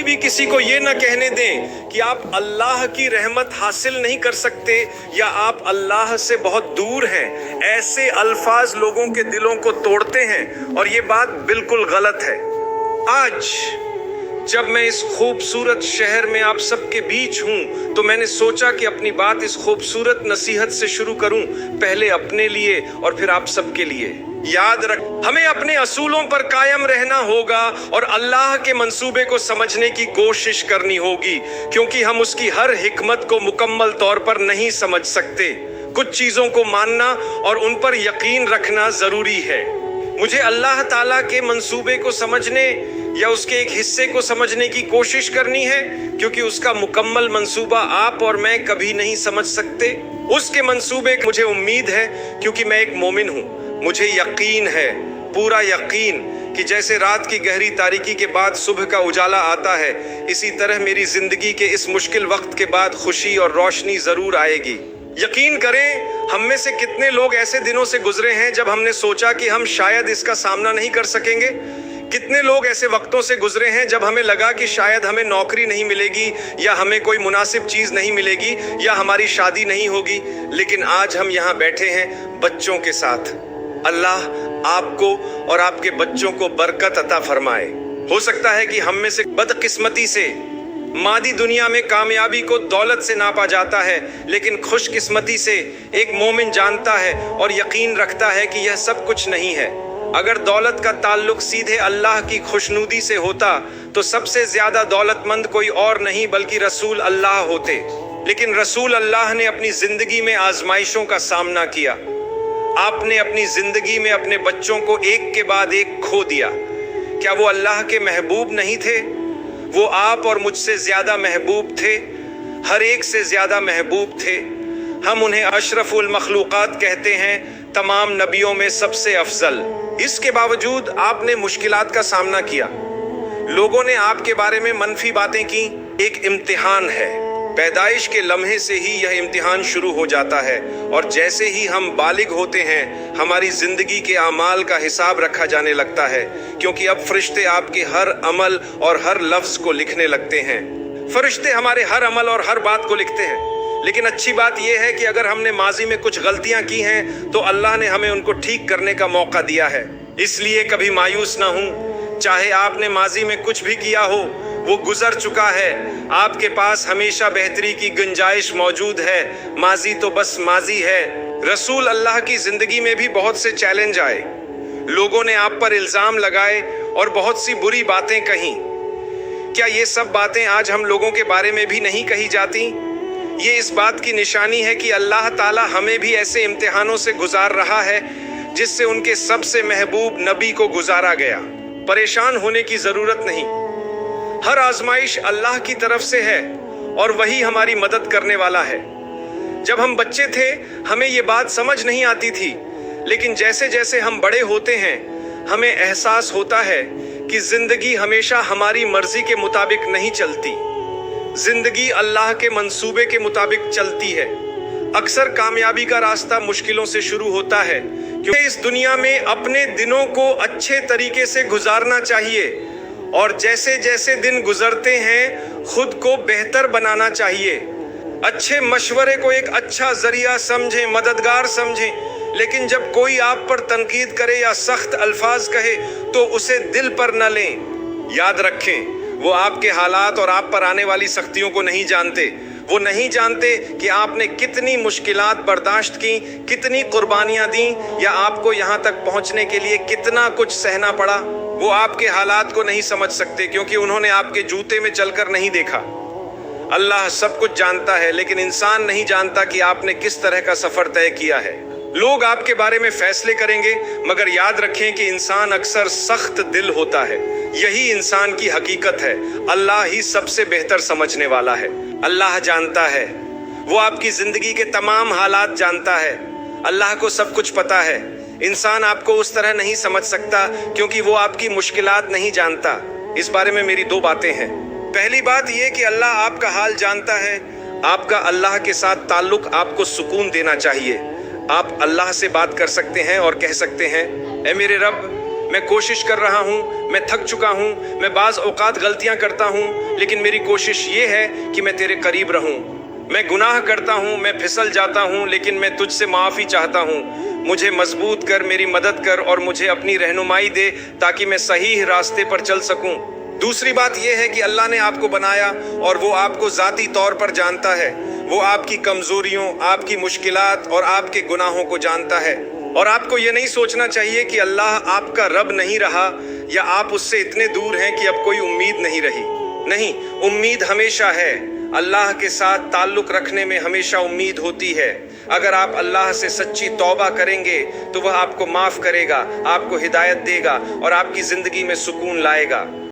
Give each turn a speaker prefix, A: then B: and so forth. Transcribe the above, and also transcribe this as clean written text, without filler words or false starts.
A: भी किसी को ये न कहने दें कि आप अल्लाह की रहमत हासिल नहीं कर सकते या आप अल्लाह से बहुत दूर हैं। ऐसे अल्फाज लोगों के दिलों को तोड़ते हैं और ये बात बिल्कुल गलत है। आज जब मैं इस खूबसूरत शहर में आप सबके बीच हूं तो मैंने सोचा कि अपनी बात इस खूबसूरत नसीहत से शुरू करूं, पहले अपने लिए और फिर आप सबके लिए। याद रख, हमें अपने असूलों पर कायम रहना होगा और अल्लाह के मंसूबे को समझने की कोशिश करनी होगी, क्योंकि हम उसकी हर हिकमत को मुकम्मल तौर पर नहीं समझ सकते। कुछ चीजों को मानना और उन पर यकीन रखना जरूरी है। मुझे अल्लाह ताला के मंसूबे को समझने या उसके एक हिस्से को समझने की कोशिश करनी है, क्योंकि उसका मुकम्मल मंसूबा आप और मैं कभी नहीं समझ सकते। उसके मंसूबे मुझे उम्मीद है, क्योंकि मैं एक मोमिन हूँ। मुझे यकीन है, पूरा यकीन, कि जैसे रात की गहरी तारीकी के बाद सुबह का उजाला आता है, इसी तरह मेरी जिंदगी के इस मुश्किल वक्त के बाद खुशी और रोशनी जरूर आएगी। यकीन करें, हम में से कितने लोग ऐसे दिनों से गुजरे हैं जब हमने सोचा कि हम शायद इसका सामना नहीं कर सकेंगे। कितने लोग ऐसे वक्तों से गुजरे हैं जब हमें लगा कि शायद हमें नौकरी नहीं मिलेगी या हमें कोई मुनासिब चीज नहीं मिलेगी या हमारी शादी नहीं होगी, लेकिन आज हम यहाँ बैठे हैं बच्चों के साथ। अल्लाह आपको और आपके बच्चों को बरकत अता फरमाए। हो सकता है कि हम में से बदकिस्मती से मादी दुनिया में कामयाबी को दौलत से नापा जाता है, लेकिन खुशकिस्मती से एक मोमिन जानता है और यकीन रखता है कि यह सब कुछ नहीं है। अगर दौलत का ताल्लुक सीधे अल्लाह की खुशनुदी से होता तो सबसे ज्यादा दौलतमंद कोई और नहीं बल्कि रसूल अल्लाह होते। लेकिन रसूल अल्लाह ने अपनी जिंदगी में आजमाइशों का सामना किया। आपने अपनी जिंदगी में अपने बच्चों को एक के बाद एक खो दिया। क्या वो अल्लाह के महबूब नहीं थे? वो आप और मुझसे ज्यादा महबूब थे, हर एक से ज्यादा महबूब थे। हम उन्हें अशरफुल मखलूकात कहते हैं, तमाम नबियों में सबसे अफजल। इसके बावजूद आपने मुश्किलात का सामना किया। लोगों ने आपके बारे में मनफी बातें की। एक इम्तिहान है, पैदाइश के लम्हे से ही यह इम्तिहान शुरू हो जाता है और जैसे ही हम बालिग होते हैं हमारी जिंदगी के अमाल का हिसाब रखा जाने लगता है, क्योंकि अब फरिश्ते आपके हर अमल और हर लफ्ज को लिखने लगते हैं। फरिश्ते हमारे हर अमल और हर बात को लिखते हैं। लेकिन अच्छी बात यह है कि अगर हमने माजी में कुछ गलतियां की हैं तो अल्लाह ने हमें उनको ठीक करने का मौका दिया है। इसलिए कभी मायूस ना हूं। चाहे आपने माजी में कुछ भी किया हो, वो गुजर चुका है। आपके पास हमेशा बेहतरी की गुंजाइश मौजूद है। माजी तो बस माजी है। रसूल अल्लाह की जिंदगी में भी बहुत से चैलेंज आए। लोगों ने आप पर इल्जाम लगाए और बहुत सी बुरी बातें कही। क्या ये सब बातें आज हम लोगों के बारे में भी नहीं कही जाती? ये इस बात की निशानी है कि अल्लाह ताला हमें भी ऐसे इम्तिहानों से गुजार रहा है जिससे उनके सबसे महबूब नबी को गुजारा गया। परेशान होने की जरूरत नहीं। हर आजमाइश अल्लाह की तरफ से है और वही हमारी मदद करने वाला है। जब हम बच्चे थे हमें ये बात समझ नहीं आती थी, लेकिन जैसे जैसे हम बड़े होते हैं हमें एहसास होता है कि जिंदगी हमेशा हमारी मर्जी के मुताबिक नहीं चलती। जिंदगी अल्लाह के मंसूबे के मुताबिक चलती है। अक्सर कामयाबी का रास्ता मुश्किलों से शुरू होता है, क्योंकि इस दुनिया में अपने दिनों को अच्छे तरीके से गुजारना चाहिए और जैसे जैसे दिन गुजरते हैं खुद को बेहतर बनाना चाहिए। अच्छे मशवरे को एक अच्छा जरिया समझें, मददगार समझें, लेकिन जब कोई आप पर तनकीद करे या सख्त अल्फाज कहे तो उसे दिल पर न लें। याद रखें, वो आपके हालात और आप पर आने वाली सख्तियों को नहीं जानते। वो नहीं जानते कि आपने कितनी मुश्किलात बर्दाश्त की, कितनी कुर्बानियां दी या आपको यहाँ तक पहुँचने के लिए कितना कुछ सहना पड़ा। वो आपके हालात को नहीं समझ सकते, क्योंकि उन्होंने आपके जूते में चलकर नहीं देखा। अल्लाह सब कुछ जानता है, लेकिन इंसान नहीं जानता कि आपने किस तरह का सफर तय किया है। लोग आपके बारे में फैसले करेंगे, मगर याद रखें कि इंसान अक्सर सख्त दिल होता है। यही इंसान की हकीकत है। अल्लाह ही सबसे बेहतर समझने वाला है। अल्लाह जानता है, वो आपकी जिंदगी के तमाम हालात जानता है। अल्लाह को सब कुछ पता है। इंसान आपको उस तरह नहीं समझ सकता क्योंकि वो आपकी मुश्किलात नहीं जानता। इस बारे में मेरी दो बातें हैं। पहली बात यह कि अल्लाह आपका हाल जानता है। आपका अल्लाह के साथ ताल्लुक आपको सुकून देना चाहिए। आप अल्लाह से बात कर सकते हैं और कह सकते हैं, ऐ मेरे रब, मैं कोशिश कर रहा हूँ, میں تھک چکا ہوں، میں بعض اوقات غلطیاں کرتا ہوں، لیکن میری کوشش یہ ہے کہ میں تیرے قریب رہوں۔ میں گناہ کرتا ہوں، میں پھسل جاتا ہوں، لیکن میں تجھ سے معافی چاہتا ہوں۔ مجھے مضبوط کر، میری مدد کر اور مجھے اپنی رہنمائی دے تاکہ میں صحیح راستے پر چل سکوں۔ دوسری بات یہ ہے کہ اللہ نے آپ کو بنایا اور وہ آپ کو ذاتی طور پر جانتا ہے۔ وہ آپ کی کمزوریوں، آپ کی مشکلات اور آپ کے گناہوں کو جانتا ہے۔ اور آپ کو یہ نہیں سوچنا چاہیے کہ اللہ آپ کا رب نہیں رہا یا آپ اس سے اتنے دور ہیں کہ اب کوئی امید نہیں رہی۔ نہیں، امید ہمیشہ ہے۔ اللہ کے ساتھ تعلق رکھنے میں ہمیشہ امید ہوتی ہے۔ اگر آپ اللہ سے سچی توبہ کریں گے تو وہ آپ کو معاف کرے گا، آپ کو ہدایت دے گا اور آپ کی زندگی میں سکون لائے گا۔